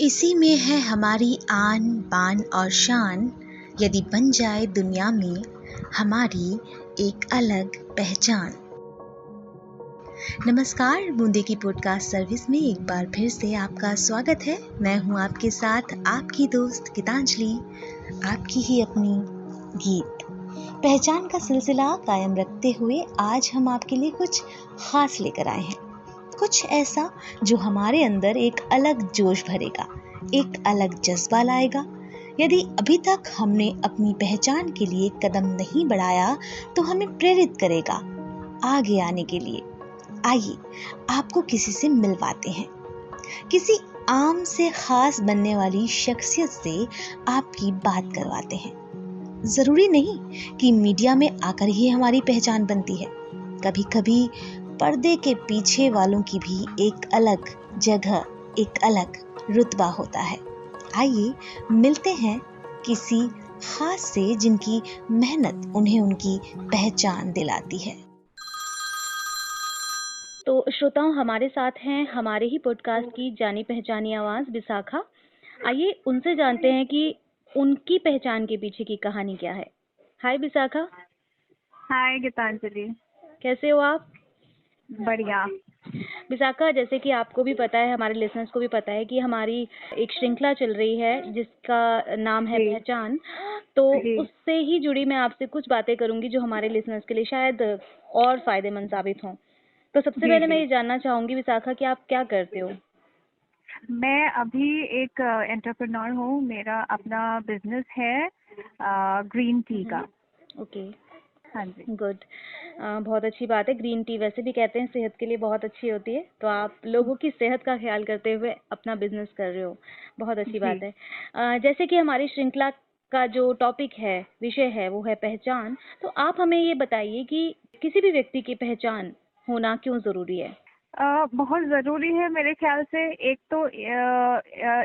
इसी में है हमारी आन बान और शान, यदि बन जाए दुनिया में हमारी एक अलग पहचान। नमस्कार, बूंदे की पॉडकास्ट सर्विस में एक बार फिर से आपका स्वागत है। मैं हूं आपके साथ आपकी दोस्त गीतांजलि, आपकी ही अपनी गीत। पहचान का सिलसिला कायम रखते हुए आज हम आपके लिए कुछ खास लेकर आए हैं। कुछ ऐसा जो हमारे अंदर एक अलग जोश भरेगा, एक अलग जज्बा लाएगा। यदि अभी तक हमने अपनी पहचान के लिए कदम नहीं बढ़ाया तो हमें प्रेरित करेगा आगे आने के लिए। आइए आपको किसी से मिलवाते हैं, किसी आम से खास बनने वाली शख्सियत से आपकी बात करवाते हैं। जरूरी नहीं कि मीडिया में आकर ही हमारी पहचान बनती है। कभी कभी पर्दे के पीछे वालों की भी एक अलग जगह, एक अलग रुतबा होता है। आइए मिलते हैं किसी खास से जिनकी मेहनत उन्हें उनकी पहचान दिलाती है। तो श्रोताओं, हमारे साथ हैं हमारे ही पॉडकास्ट की जानी पहचानी आवाज विशाखा। आइए उनसे जानते हैं कि उनकी पहचान के पीछे की कहानी क्या है। हाय विशाखा। हाय गीतांजलि। कैसे हो आप? बढ़िया। विशाखा, जैसे कि आपको भी पता है, हमारे लिसनर्स को भी पता है कि हमारी एक श्रृंखला चल रही है जिसका नाम है पहचान। तो उससे ही जुड़ी मैं आपसे कुछ बातें करूंगी जो हमारे लिसनर्स के लिए शायद और फायदेमंद साबित हों। तो सबसे पहले मैं ये जानना चाहूंगी विशाखा कि आप क्या करते हो? मैं अभी एक एंटरप्रेन्योर हूँ। मेरा अपना बिजनेस है ग्रीन टी का। ओके। हाँ जी। गुड। बहुत अच्छी बात है। ग्रीन टी वैसे भी कहते हैं सेहत के लिए बहुत अच्छी होती है, तो आप लोगों की सेहत का ख्याल करते हुए अपना बिजनेस कर रहे हो, बहुत अच्छी बात है। जैसे कि हमारी श्रृंखला का जो टॉपिक है, विषय है, वो है पहचान। तो आप हमें ये बताइए कि किसी भी व्यक्ति की पहचान होना क्यों जरूरी है? बहुत ज़रूरी है मेरे ख्याल से। एक तो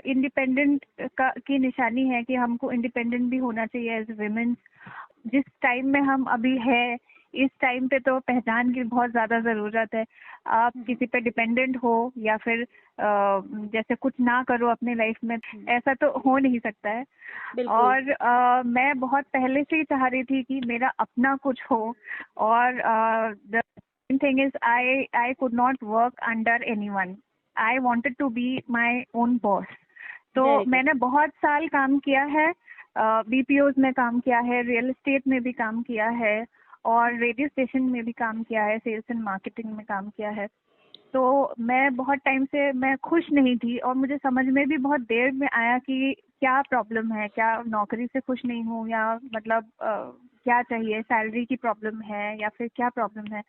इंडिपेंडेंट की निशानी है कि हमको इंडिपेंडेंट भी होना चाहिए एज विमेन। जिस टाइम में हम अभी है, इस टाइम पे तो पहचान की बहुत ज़्यादा ज़रूरत है। आप किसी पे डिपेंडेंट हो या फिर जैसे कुछ ना करो अपने लाइफ में, ऐसा तो हो नहीं सकता है। और मैं बहुत पहले से ही चाह रही थी कि मेरा अपना कुछ हो। और main thing is I could not work under anyone. I wanted to be my own boss. तो मैंने बहुत साल काम किया है, बीपीओज में काम किया है, रियल एस्टेट में भी काम किया है और रेडियो स्टेशन में भी काम किया है, सेल्स एंड मार्केटिंग में काम किया है। तो मैं बहुत टाइम से मैं खुश नहीं थी और मुझे समझ में भी बहुत देर में आया कि क्या प्रॉब्लम है, क्या नौकरी से खुश नहीं हूँ या मतलब क्या चाहिए, सैलरी की प्रॉब्लम है या फिर क्या प्रॉब्लम है।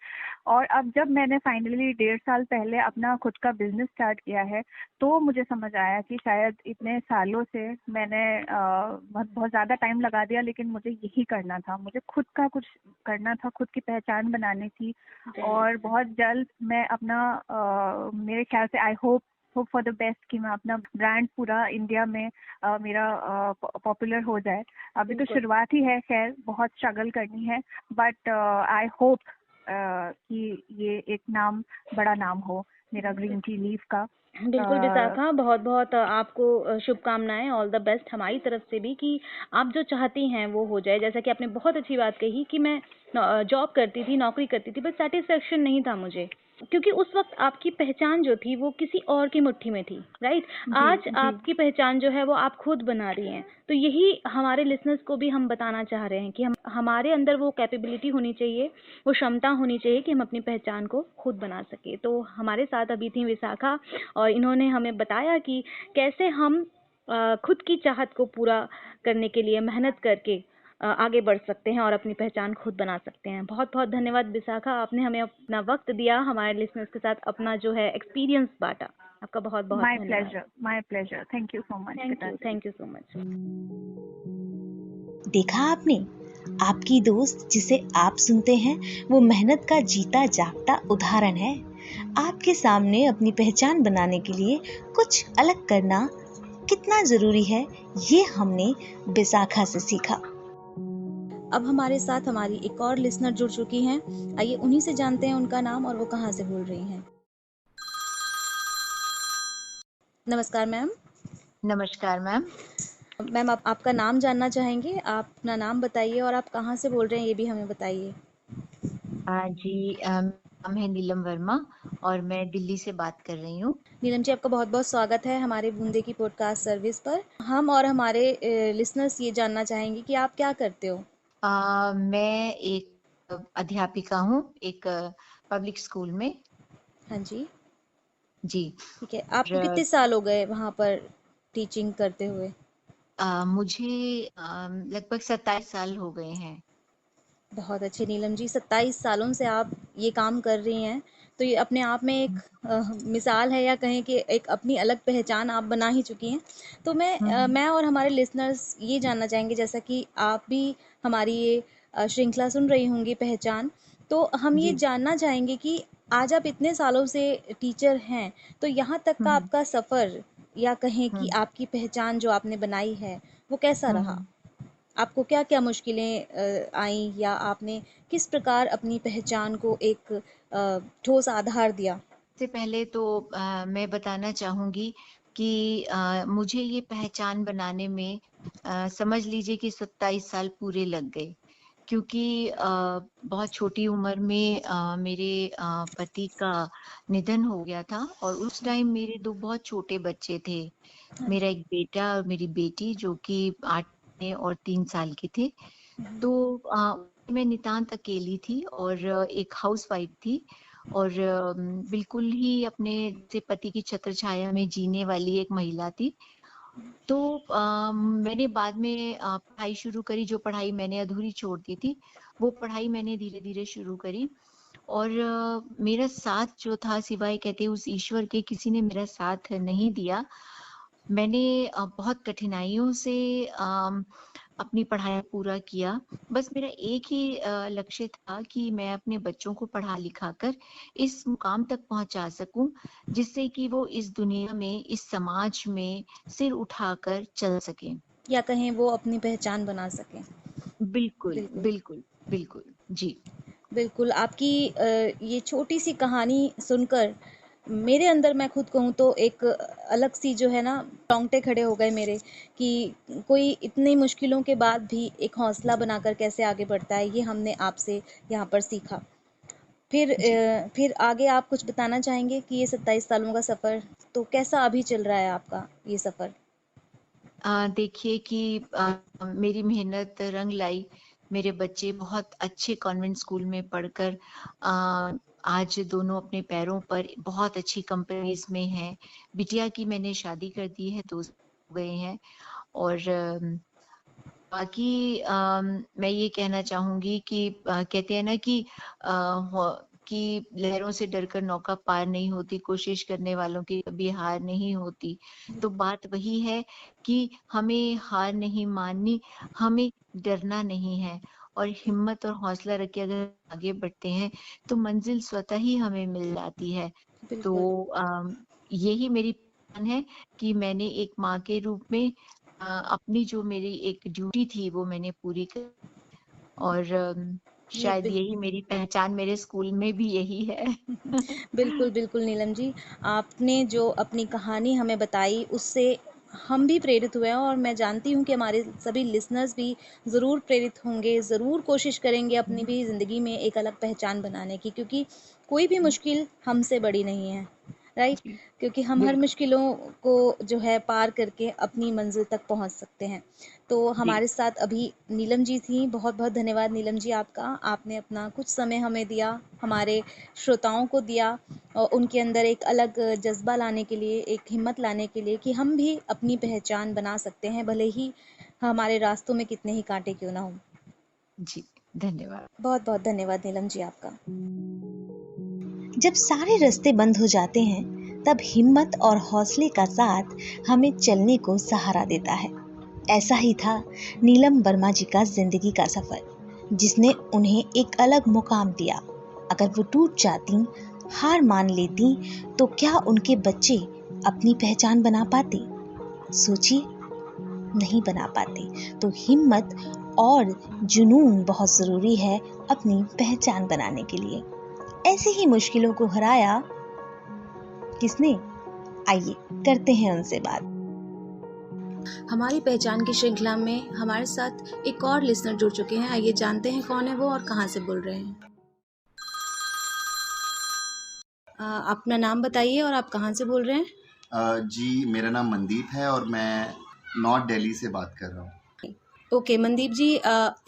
और अब जब मैंने फाइनली 1.5 साल पहले अपना खुद का बिजनेस स्टार्ट किया है तो मुझे समझ आया कि शायद इतने सालों से मैंने बहुत ज़्यादा टाइम लगा दिया, लेकिन मुझे यही करना था, मुझे खुद का कुछ करना था, खुद की पहचान बनानी थी। और बहुत जल्द मैं अपना मेरे ख्याल से I hope for the best कि मैं अपना ब्रांड पूरा इंडिया में मेरा पॉपुलर हो जाए। अभी तो शुरुआत ही है, खैर बहुत स्ट्रगल करनी है, बट आई होप कि ये एक बड़ा नाम हो मेरा ग्रीन टी लीफ का। बिल्कुल विशाखा, बहुत बहुत आपको शुभकामनाएं, ऑल द बेस्ट हमारी तरफ से भी कि आप जो चाहती हैं वो हो जाए। जैसा कि आपने बहुत अच्छी बात कही कि मैं जॉब करती थी, नौकरी करती थी, बट सेटिस्फेक्शन नहीं था मुझे, क्योंकि उस वक्त आपकी पहचान जो थी वो किसी और की मुट्ठी में थी, राइट? आज आपकी पहचान जो है वो आप खुद बना रही हैं। तो यही हमारे लिसनर्स को भी हम बताना चाह रहे हैं कि हमारे अंदर वो कैपेबिलिटी होनी चाहिए, वो क्षमता होनी चाहिए कि हम अपनी पहचान को खुद बना सके। तो हमारे साथ अभी थी विशाखा और इन्होंने हमें बताया कि कैसे हम खुद की चाहत को पूरा करने के लिए मेहनत करके आगे बढ़ सकते हैं और अपनी पहचान खुद बना सकते हैं। बहुत बहुत धन्यवाद विशाखा, आपने हमें अपना वक्त दिया, हमारे लिसनर्स के साथ अपना जो है एक्सपीरियंस बांटा। आपका बहुत बहुत धन्यवाद। My pleasure. Thank you so much. Thank you so much. देखा आपने, आपकी दोस्त जिसे आप सुनते हैं वो मेहनत का जीता जागता उदाहरण है। आपके सामने अपनी पहचान बनाने के लिए कुछ अलग करना कितना जरूरी है, ये हमने विशाखा से सीखा। अब हमारे साथ हमारी एक और लिसनर जुड़ चुकी हैं। आइए उन्हीं से जानते हैं उनका नाम और वो कहाँ से बोल रही हैं। नमस्कार मैम। नमस्कार मैम। मैम आप आपका नाम जानना चाहेंगे? आप अपना नाम बताइए और आप कहाँ से बोल रहे हैं ये भी हमें बताइए। जी, नाम है नीलम वर्मा और मैं दिल्ली से बात कर रही हूँ। नीलम जी, आपका बहुत बहुत स्वागत है हमारे बूंदे की पॉडकास्ट सर्विस पर। हम और हमारे लिसनर्स ये जानना चाहेंगे कि आप क्या करते हो। मैं एक अध्यापिका हूँ एक पब्लिक स्कूल में। हाँ जी, जी। ठीक है। आपको कितने साल हो गए वहाँ पर टीचिंग करते हुए? मुझे लगभग 27 साल हो गए हैं। बहुत अच्छे नीलम जी, 27 सालों से आप ये काम कर रही हैं, तो ये अपने आप में एक मिसाल है, या कहें कि एक अपनी अलग पहचान आप बना ही चुकी हैं। तो मैं और हमारे लिसनर्स ये जानना चाहेंगे, जैसा कि आप भी हमारी ये श्रृंखला सुन रही होंगी पहचान, तो हम ये जी। जानना चाहेंगे कि आज आप इतने सालों से टीचर हैं, तो यहाँ तक का आपका सफ़र, या कहें कि आपकी पहचान जो आपने बनाई है, वो कैसा रहा? आपको क्या-क्या मुश्किलें आईं, या आपने किस प्रकार अपनी पहचान को एक ठोस आधार दिया? सबसे पहले तो मैं बताना चाहूँगी कि मुझे ये पहचान बनाने में समझ लीजिए कि 27 साल पूरे लग गए। क्योंकि बहुत छोटी उम्र में मेरे पति का निधन हो गया था और उस टाइम मेरे 2 बहुत छोटे बच्चे थे। हाँ मेरा जी। एक बेटा और मेरी बेटी जो कि 8 और 3 साल के थे। तो मैं नितांत अकेली थी और एक हाउसवाइफ थी और बिल्कुल ही अपने जैसे पति की छत्रछाया में जीने वाली एक महिला थी। तो मैंने बाद में पढ़ाई शुरू करी, जो पढ़ाई मैंने अधूरी छोड़ दी थी, वो पढ़ाई मैंने धीरे-धीरे शुरू करी और मेरा साथ जो था सिवाय कहते हैं उस ईश्वर के किसी ने मेरा साथ नहीं दिया। मैंने बहुत कठिनाइयों से अपनी पढ़ाई पूरा किया। बस मेरा एक ही लक्ष्य था कि मैं अपने बच्चों को पढ़ा-लिखा कर इस मुकाम तक पहुँचा सकूँ, जिससे कि वो इस दुनिया में, इस समाज में सिर उठाकर चल सकें। या कहें वो अपनी पहचान बना सकें। बिल्कुल, बिल्कुल। बिल्कुल, बिल्कुल। जी। बिल्कुल, आपकी ये छोटी-सी कहानी सुनकर मेरे अंदर, मैं खुद कहूँ तो, एक अलग-सी जो है ना, रोंगटे खड़े हो गए मेरे, कि कोई इतनी मुश्किलों के बाद भी एक हौसला बनाकर कैसे आगे बढ़ता है, ये हमने आपसे यहाँ पर सीखा। जी। फिर आगे आप कुछ बताना चाहेंगे कि ये 27 सालों का सफ़र तो कैसा अभी चल रहा है आपका ये सफ़र? देखिए कि मेरी मेहनत रंग लाई। मेरे बच्चे बहुत अच्छे कॉन्वेंट स्कूल में पढ़कर आज दोनों अपने पैरों पर बहुत अच्छी कंपनीज में हैं। बिटिया की मैंने शादी कर दी है, 2 हो गए हैं और बाकी मैं ये कहना चाहूँगी कि कहते हैं ना कि अ, ह कि लहरों से डरकर नौका पार नहीं होती, कोशिश करने वालों की कभी हार नहीं होती। तो बात वही है कि हमें हार नहीं माननी, हमें डरना नहीं है और हिम्मत और हौसला रख के अगर आगे बढ़ते हैं, तो मंज़िल स्वतः ही हमें मिल जाती है। बिल्कुल। तो यही मेरी पहचान है कि मैंने एक माँ के रूप में अपनी जो मेरी एक ड्यूटी थी वो मैंने पूरी कर और जी, शायद यही मेरी पहचान मेरे स्कूल में भी यही है। बिल्कुल, बिल्कुल नीलम जी, आपने जो अपनी कहानी हमें बताई उससे हम भी प्रेरित हुए हैं, और मैं जानती हूँ कि हमारे सभी लिसनर्स भी ज़रूर प्रेरित होंगे, ज़रूर कोशिश करेंगे अपनी भी ज़िंदगी में एक अलग पहचान बनाने की, क्योंकि कोई भी मुश्किल हमसे बड़ी नहीं है, राइट? जी, क्योंकि हम हर बिल्कुल। मुश्किलों को जो है पार करके अपनी मंजिल तक पहुँच सकते हैं। तो जी, हमारे साथ अभी नीलम जी थीं। बहुत बहुत धन्यवाद नीलम जी आपका। आपने अपना कुछ समय हमें दिया, हमारे श्रोताओं को दिया, और उनके अंदर एक अलग जज्बा लाने के लिए, एक हिम्मत लाने के लिए कि हम भी अपनी पहचान बना सकते हैं, भले ही हमारे रास्तों में कितने ही कांटे क्यों ना हों। जी, धन्यवाद। बहुत बहुत धन्यवाद नीलम जी आपका। जब सारे रास्ते बंद हो जाते हैं, तब हिम्मत और हौसले का साथ हमें चलने को सहारा देता है। ऐसा ही था नीलम वर्मा जी का जिंदगी का सफर, जिसने उन्हें एक अलग मुकाम दिया। अगर वो टूट जाती, हार मान लेती, तो क्या उनके बच्चे अपनी पहचान बना पाते? सोचिए, नहीं बना पाते। तो हिम्मत और जुनून बहुत ज़रूरी है अपनी पहचान बनाने के लिए। ऐसी ही मुश्किलों को हराया किसने? आइए करते हैं उनसे बात। हमारी पहचान की श्रृंखला में हमारे साथ एक और लिसनर जुड़ चुके हैं। आइए जानते हैं कौन है वो और कहाँ से बोल रहे हैं। अपना नाम बताइए और आप कहाँ से बोल रहे हैं? जी, मेरा नाम मनदीप है और मैं नॉर्थ दिल्ली से बात कर रहा हूँ। ओके मनदीप जी,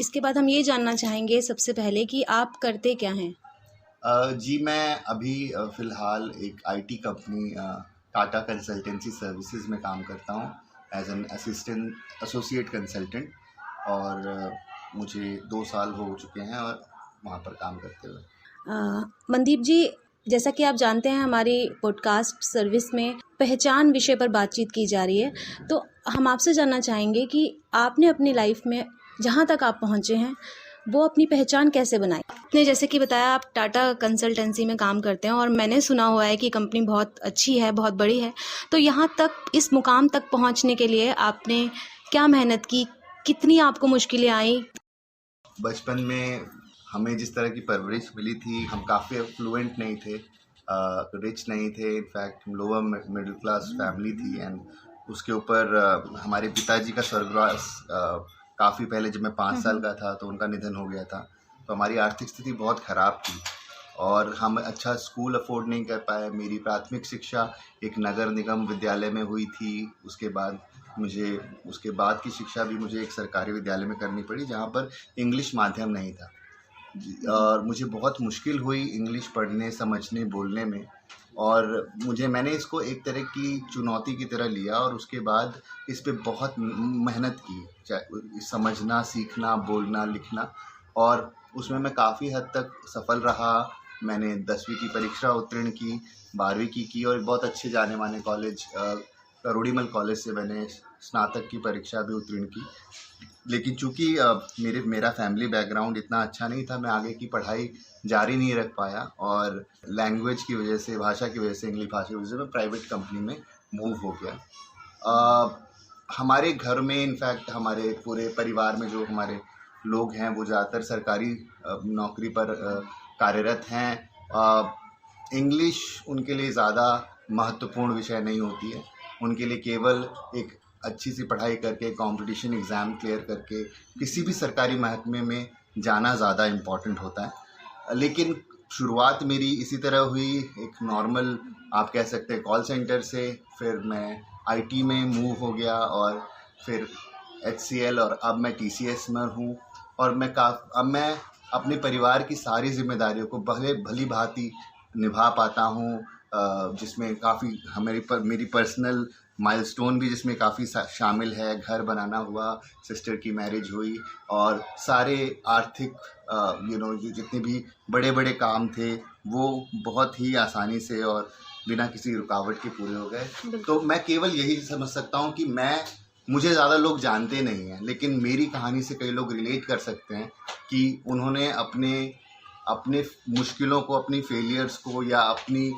इसके बाद हम ये जानना चाहेंगे सबसे पहले कि आप करते क्या हैं? जी, मैं अभी फ़िलहाल एक IT company Tata Consultancy Services में काम करता हूँ as an assistant associate consultant, और मुझे 2 साल हो चुके हैं और वहाँ पर काम करते हुए। मनदीप जी, जैसा कि आप जानते हैं हमारी पॉडकास्ट सर्विस में पहचान विषय पर बातचीत की जा रही है, तो हम आपसे जानना चाहेंगे कि आपने अपनी लाइफ में जहाँ तक आप पहुँचे हैं वो अपनी पहचान कैसे बनाई? आपने जैसे कि बताया आप टाटा कंसल्टेंसी में काम करते हैं और मैंने सुना हुआ है कि कंपनी बहुत अच्छी है, बहुत बड़ी है। तो यहाँ तक, इस मुकाम तक पहुँचने के लिए आपने क्या मेहनत की? कितनी आपको मुश्किलें आई? बचपन में हमें जिस तरह की परवरिश मिली थी, हम काफ़ी फ्लुएंट नहीं थे, रिच नहीं थे, in fact lower middle class family थी। एंड उसके ऊपर हमारे पिताजी का स्वर्गवास काफ़ी पहले, जब मैं 5 साल का था तो उनका निधन हो गया था। तो हमारी आर्थिक स्थिति बहुत ख़राब थी और हम अच्छा स्कूल अफोर्ड नहीं कर पाए। मेरी प्राथमिक शिक्षा एक नगर निगम विद्यालय में हुई थी। उसके बाद की शिक्षा भी मुझे एक सरकारी विद्यालय में करनी पड़ी, जहाँ पर इंग्लिश माध्यम नहीं था। और मुझे बहुत मुश्किल हुई इंग्लिश पढ़ने, समझने, बोलने में, और मैंने इसको एक तरह की चुनौती की तरह लिया और उसके बाद इस पे बहुत मेहनत की, समझना, सीखना, बोलना, लिखना, और उसमें मैं काफ़ी हद तक सफल रहा। मैंने 10वीं की परीक्षा उत्तीर्ण की, 12वीं की और एक बहुत अच्छे जाने माने कॉलेज करोड़ीमल कॉलेज से मैंने स्नातक की परीक्षा भी उत्तीर्ण की। लेकिन चूँकि मेरा फैमिली बैकग्राउंड इतना अच्छा नहीं था, मैं आगे की पढ़ाई जारी नहीं रख पाया और लैंग्वेज की वजह से, भाषा की वजह से, इंग्लिश भाषा की वजह से मैं प्राइवेट कंपनी में मूव हो गया। हमारे घर में, इनफैक्ट हमारे पूरे परिवार में जो हमारे लोग हैं वो ज़्यादातर सरकारी नौकरी पर कार्यरत हैं। इंग्लिश उनके लिए ज़्यादा महत्वपूर्ण विषय नहीं होती है। उनके लिए केवल एक अच्छी सी पढ़ाई करके, कंपटीशन एग्ज़ाम क्लियर करके किसी भी सरकारी महकमे में जाना ज़्यादा इम्पॉर्टेंट होता है। लेकिन शुरुआत मेरी इसी तरह हुई, एक नॉर्मल आप कह सकते हैं कॉल सेंटर से, फिर मैं आईटी में मूव हो गया और फिर HCL, और अब मैं TCS में हूँ। और अब मैं अपने परिवार की सारी जिम्मेदारियों को भली भांति निभा पाता हूँ, जिसमें काफ़ी मेरी पर्सनल माइलस्टोन भी जिसमें काफ़ी शामिल है। घर बनाना हुआ, सिस्टर की मैरिज हुई, और सारे आर्थिक जो जितने भी बड़े बड़े काम थे वो बहुत ही आसानी से और बिना किसी रुकावट के पूरे हो गए। तो मैं केवल यही समझ सकता हूँ कि मुझे ज़्यादा लोग जानते नहीं हैं, लेकिन मेरी कहानी से कई लोग रिलेट कर सकते हैं कि उन्होंने अपने मुश्किलों को, अपनी फेलियर्स को या अपनी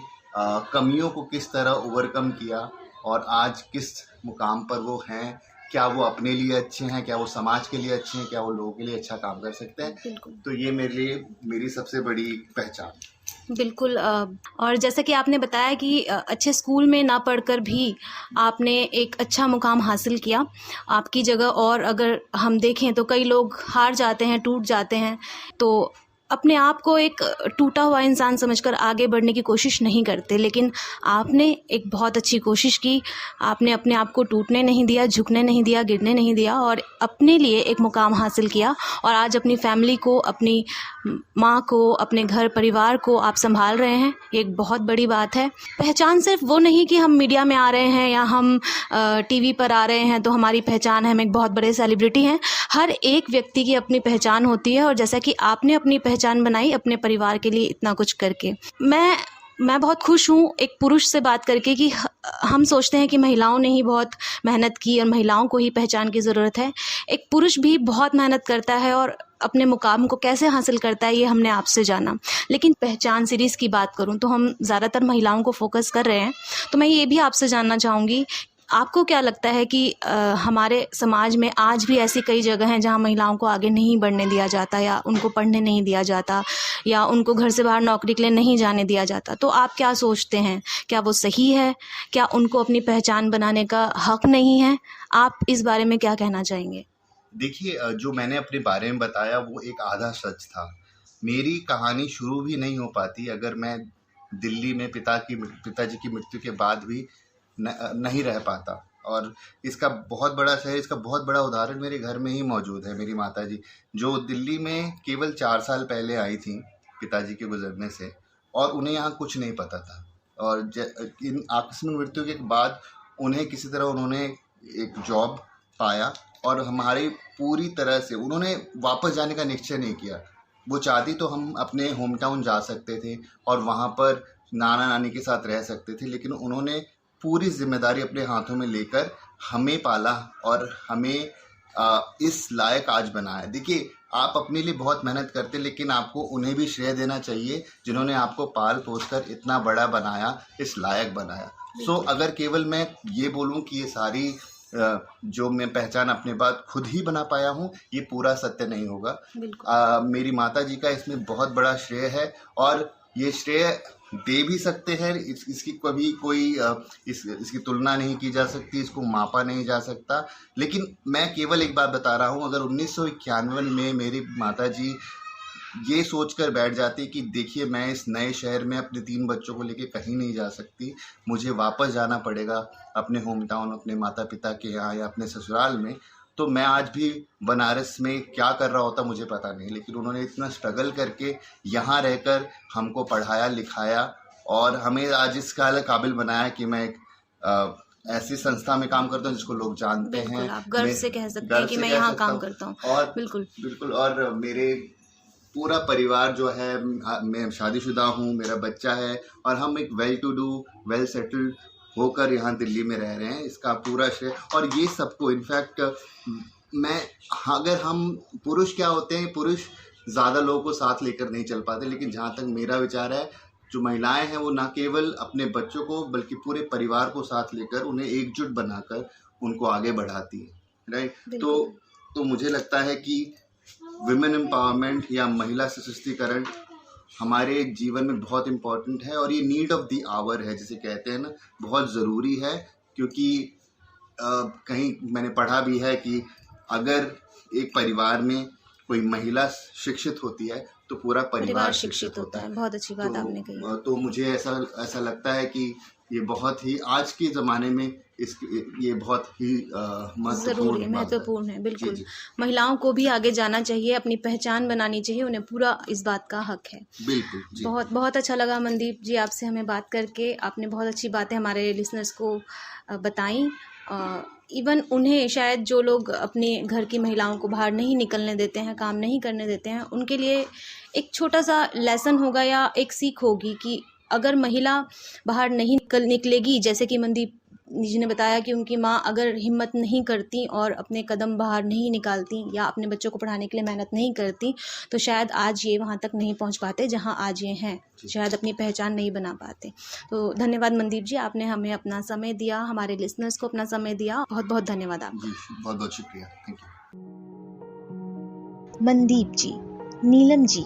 कमियों को किस तरह ओवरकम किया और आज किस मुकाम पर वो हैं। क्या वो अपने लिए अच्छे हैं, क्या वो समाज के लिए अच्छे हैं, क्या वो लोगों के लिए अच्छा काम कर सकते हैं। तो ये मेरे लिए मेरी सबसे बड़ी पहचान। बिल्कुल। और जैसा कि आपने बताया कि अच्छे स्कूल में ना पढ़कर भी आपने एक अच्छा मुकाम हासिल किया। आपकी जगह और अगर हम देखें तो कई लोग हार जाते हैं, टूट जाते हैं, तो अपने आप को एक टूटा हुआ इंसान समझकर आगे बढ़ने की कोशिश नहीं करते, लेकिन आपने एक बहुत अच्छी कोशिश की। आपने अपने आप को टूटने नहीं दिया, झुकने नहीं दिया, गिरने नहीं दिया और अपने लिए एक मुकाम हासिल किया। और आज अपनी फैमिली को, अपनी माँ को, अपने घर परिवार को आप संभाल रहे हैं। एक बहुत बड़ी बात है। पहचान सिर्फ वो नहीं कि हम मीडिया में आ रहे हैं या हम टीवी पर आ रहे हैं तो हमारी पहचान है, हम एक बहुत बड़े सेलिब्रिटी हैं। हर एक व्यक्ति की अपनी पहचान होती है और जैसा कि आपने अपनी पहचान बनाई अपने परिवार के लिए इतना कुछ करके। मैं बहुत खुश हूँ एक पुरुष से बात करके कि हम सोचते हैं कि महिलाओं ने ही बहुत मेहनत की और महिलाओं को ही पहचान की ज़रूरत है। एक पुरुष भी बहुत मेहनत करता है और अपने मुकाम को कैसे हासिल करता है ये हमने आपसे जाना। लेकिन पहचान सीरीज़ की बात करूँ तो हम ज़्यादातर महिलाओं को फोकस कर रहे हैं, तो मैं ये भी आपसे जानना चाहूँगी, आपको क्या लगता है कि हमारे समाज में आज भी ऐसी कई जगह हैं जहाँ महिलाओं को आगे नहीं बढ़ने दिया जाता, या उनको पढ़ने नहीं दिया जाता, या उनको घर से बाहर नौकरी के लिए नहीं जाने दिया जाता, तो आप क्या सोचते हैं? क्या वो सही है? क्या उनको अपनी पहचान बनाने का हक नहीं है? आप इस बारे में क्या कहना चाहेंगे? देखिए, जो मैंने अपने बारे में बताया वो एक आधा सच था। मेरी कहानी शुरू भी नहीं हो पाती अगर मैं दिल्ली में पिताजी की मृत्यु के बाद भी नहीं रह पाता। और इसका बहुत बड़ा उदाहरण मेरे घर में ही मौजूद है। मेरी माताजी जो दिल्ली में केवल 4 साल पहले आई थी पिताजी के गुजरने से, और उन्हें यहाँ कुछ नहीं पता था। और इन आकस्मिक मृत्यु के बाद उन्हें किसी तरह उन्होंने एक जॉब पाया, और हमारी पूरी तरह से उन्होंने वापस जाने का निश्चय नहीं किया। वो चाहती तो हम अपने होम टाउन जा सकते थे और वहाँ पर नाना नानी के साथ रह सकते थे, लेकिन उन्होंने पूरी जिम्मेदारी अपने हाथों में लेकर हमें पाला और हमें इस लायक आज बनाया। देखिए, आप अपने लिए बहुत मेहनत करते, लेकिन आपको उन्हें भी श्रेय देना चाहिए जिन्होंने आपको पाल पोस कर इतना बड़ा बनाया, इस लायक बनाया। सो अगर केवल मैं ये बोलूँ कि ये सारी जो मैं पहचान अपने बाद खुद ही बना पाया हूँ, ये पूरा सत्य नहीं होगा। मेरी माताजी का इसमें बहुत बड़ा श्रेय है, और ये श्रेय दे भी सकते हैं। इसकी कभी कोई इसकी तुलना नहीं की जा सकती, इसको मापा नहीं जा सकता। लेकिन मैं केवल एक बात बता रहा हूँ, अगर 1991 में मेरी माताजी ये सोचकर बैठ जाती कि देखिए, मैं इस नए शहर में अपने 3 बच्चों को लेके कहीं नहीं जा सकती, मुझे वापस जाना पड़ेगा अपने होम टाउन, अपने माता पिता के यहाँ या अपने ससुराल में, तो मैं आज भी बनारस में क्या कर रहा होता मुझे पता नहीं। लेकिन उन्होंने इतना स्ट्रगल करके यहाँ रहकर हमको पढ़ाया लिखाया और हमें आज इस काबिल बनाया कि मैं एक ऐसी संस्था में काम करता हूँ जिसको लोग जानते हैं। आप गर्व से कह सकते हैं कि मैं यहाँ काम करता हूँ। और बिल्कुल। और मेरे पूरा परिवार जो है, मैं शादीशुदा हूँ, मेरा बच्चा है, और हम एक well to do, well settled होकर यहाँ दिल्ली में रह रहे हैं। इसका पूरा श्रेय, और ये सबको इनफैक्ट अगर हम पुरुष क्या होते हैं, पुरुष ज़्यादा लोगों को साथ लेकर नहीं चल पाते, लेकिन जहाँ तक मेरा विचार है, जो महिलाएं हैं वो ना केवल अपने बच्चों को बल्कि पूरे परिवार को साथ लेकर उन्हें एकजुट बनाकर उनको आगे बढ़ाती है। राइट। तो मुझे लगता है कि विमेन एम्पावरमेंट या महिला सशक्तिकरण हमारे जीवन में बहुत इम्पोर्टेंट है, और ये नीड ऑफ द आवर है, जिसे कहते हैं ना, बहुत ज़रूरी है। क्योंकि कहीं मैंने पढ़ा भी है कि अगर एक परिवार में कोई महिला शिक्षित होती है तो पूरा परिवार शिक्षित होता है। बहुत अच्छी बात आपने कही। तो मुझे ऐसा लगता है कि ये बहुत ही आज के ज़माने में ये बहुत ही महत्वपूर्ण है। बिल्कुल, महिलाओं को भी आगे जाना चाहिए, अपनी पहचान बनानी चाहिए, उन्हें पूरा इस बात का हक है। बिल्कुल जी। बहुत अच्छा लगा मनदीप जी आपसे हमें बात करके। आपने बहुत अच्छी बातें हमारे लिसनर्स को बताई। इवन उन्हें शायद जो लोग अपने घर की महिलाओं को बाहर नहीं निकलने देते हैं, काम नहीं करने देते हैं, उनके लिए एक छोटा सा लेसन होगा या एक सीख होगी कि अगर महिला बाहर नहीं निकलेगी, जैसे कि मनदीप जी ने बताया कि उनकी माँ अगर हिम्मत नहीं करती और अपने कदम बाहर नहीं निकालती या अपने बच्चों को पढ़ाने के लिए मेहनत नहीं करती, तो शायद आज ये वहाँ तक नहीं पहुँच पाते जहाँ आज ये हैं, शायद अपनी पहचान नहीं बना पाते। तो धन्यवाद मनदीप जी, आपने हमें अपना समय दिया, हमारे लिसनर्स को अपना समय दिया। बहुत बहुत धन्यवाद आपका। बहुत बहुत शुक्रिया। Thank you. मनदीप जी, नीलम जी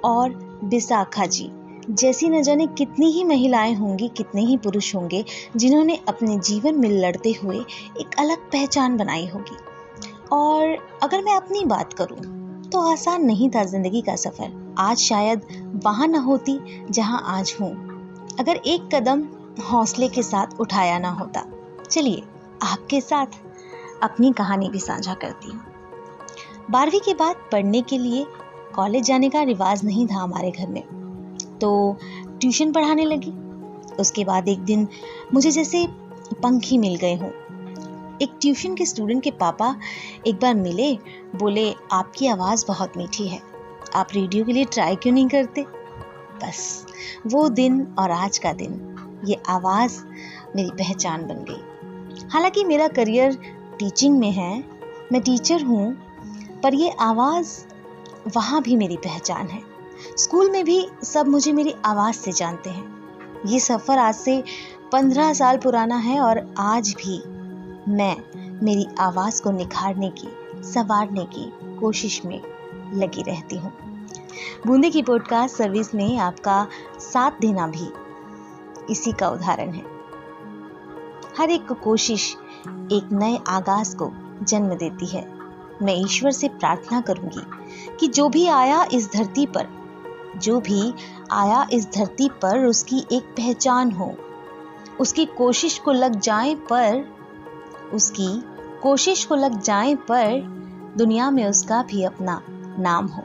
और विशाखा जी जैसी न जाने कितनी ही महिलाएं होंगी, कितने ही पुरुष होंगे जिन्होंने अपने जीवन में लड़ते हुए एक अलग पहचान बनाई होगी। और अगर मैं अपनी बात करूं तो आसान नहीं था जिंदगी का सफ़र। आज शायद वहाँ न होती जहाँ आज हूँ, अगर एक कदम हौसले के साथ उठाया ना होता। चलिए आपके साथ अपनी कहानी भी साझा करती हूँ। 12वीं के बाद पढ़ने के लिए कॉलेज जाने का रिवाज नहीं था हमारे घर में, तो ट्यूशन पढ़ाने लगी। उसके बाद एक दिन मुझे जैसे पंख ही मिल गए हों। एक ट्यूशन के स्टूडेंट के पापा एक बार मिले, बोले आपकी आवाज़ बहुत मीठी है, आप रेडियो के लिए ट्राई क्यों नहीं करते। बस वो दिन और आज का दिन, ये आवाज़ मेरी पहचान बन गई। हालांकि मेरा करियर टीचिंग में है, मैं टीचर हूँ, पर ये आवाज़ वहाँ भी मेरी पहचान है। स्कूल में भी सब मुझे मेरी आवाज़ से जानते हैं। ये सफ़र आज से 15 साल पुराना है और आज भी मैं मेरी आवाज़ को निखारने की, संवारने की कोशिश में लगी रहती हूँ। बूंदे की पॉडकास्ट सर्विस में आपका साथ देना भी इसी का उदाहरण है। हर एक कोशिश एक नए आगाज को जन्म देती है। मैं ईश्वर से प्रार्थना करूंगी कि जो भी आया इस धरती पर उसकी एक पहचान हो, उसकी कोशिश को लग जाए पर दुनिया में उसका भी अपना नाम हो।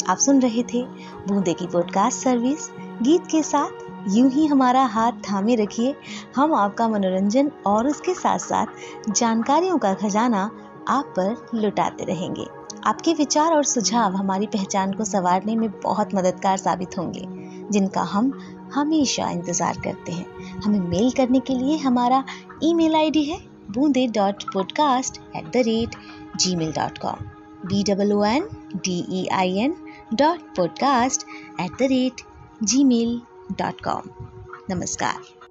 आप सुन रहे थे बूंदे की पॉडकास्ट सर्विस गीत के साथ। यूं ही हमारा हाथ थामे रखिए, हम आपका मनोरंजन और उसके साथ साथ जानकारियों का खजाना आप पर लुटाते रहेंगे। आपके विचार और सुझाव हमारी पहचान को संवारने में बहुत मददगार साबित होंगे, जिनका हम हमेशा इंतजार करते हैं। हमें मेल करने के लिए हमारा ईमेल आईडी है boonde.podcast@gmail.com BOONDEIN.podcast@gmail.com। नमस्कार।